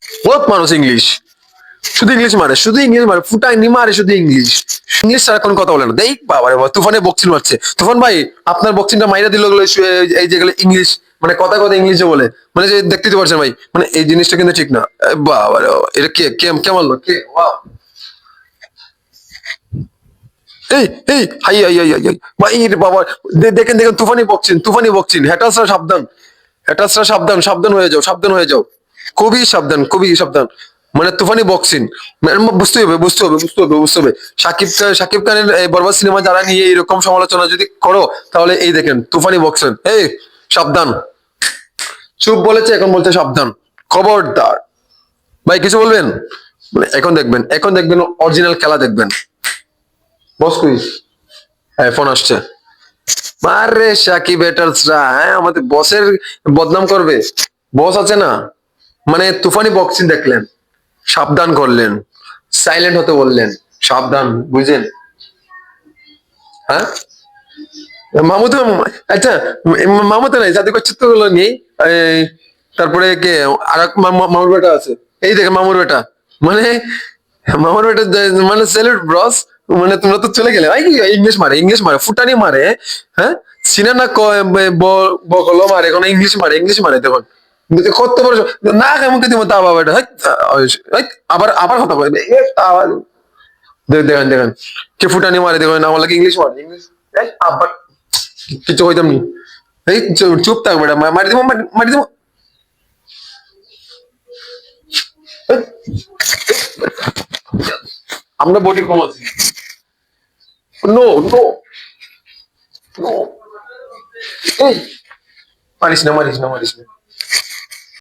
বহুত মানুষ ইংলিশ, শুধু ইংলিশ মারে, শুধু ইংলিশ মারে, ফুটাইনি মারে, শুধু ইংলিশ। ইংলিশ ছাড়া কোনো কথা বলে না। দেখ বাবা রে বাবা, তুফানে বক্সিং মারছে। তুফান ভাই, আপনার বক্সিংটা মাইরা দিল গুলো, এই যেগুলো ইংলিশ, মানে কথা কথা ইংলিশে বলে, মানে যে দেখতে তো পারছেন ভাই, মানে এই জিনিসটা কিন্তু ঠিক না। বাবা রে বাবা, এটা কে কে কে মারলো, কে? ওয়াও। এই এই high high high high high. ভাই রে বাবা, দেখেন দেখেন, তুফানি বকছেন, তুফানি বকছেন, হ্যাটাসরা সাবধান, হ্যাটাসরা সাবধান, সাবধান হয়ে যাও, সাবধান হয়ে যাও, খুবই সাবধান, খুবই সাবধান। মানে তুফানি বক্সিং, মানে বুঝতে হবে, বুঝতে হবে, বুঝতে হবে, বুঝতে হবে। শাকিব খানের এই বরবাদ সিনেমা যারা নিয়ে এরকম সমালোচনা যদি করো, তাহলে এই দেখেন তুফানি বক্সেন, এই সাবধান। চুপ বলেছে, এখন বলছে সাবধান, খবরদার। ভাই কিছু বলবেন? মানে এখন দেখবেন, এখন দেখবেন অরিজিনাল খেলা দেখবেন। বস কুইজ, হ্যাঁ ফোন আসছে। আরে সাকিব হেটার্সরা, হ্যাঁ আমাদের বসের বদনাম করবে। বস আছে না, মানে তুফানি বক্সিং দেখলেন, সাবধান করলেন, সাইলেন্ট হতে বললেন, সাবধান, বুঝলেন? হ্যাঁ মামুদ, আচ্ছা, মামুদ নাই জাতি করছে তো গুলো নেই। এই, তারপরে কে আর এক মামুর বেটা আছে, এই দেখে মামুর বেটা, মানে মামুর বেটা, মানে সেলিব্রিটি ব্রস। মানে তোমরা তো চলে গেলে ভাই, ইংলিশ মারে, ইংলিশ মারে, ফুটানি মারে। হ্যাঁ, সিনা না বকলো মারে, এখন ইংলিশ মারে, ইংলিশ মারে দেখুন। কত বড় না, কেমন দিব তা বাবা, এটা আবার আবার কথা বলবে, দেখেন দেখেন, কে ফুটানি মারে দেখেন, আমার লাগে ইংলিশ মারে, ইংলিশ। আবার কিছু কইতাম নি, এই চুপ থাক বেটা, মারি দিব, মারি দিব। এই, আমরা বডি কম আছি। নো নো নো, এই মারিস না, মারিস না, মারিস না।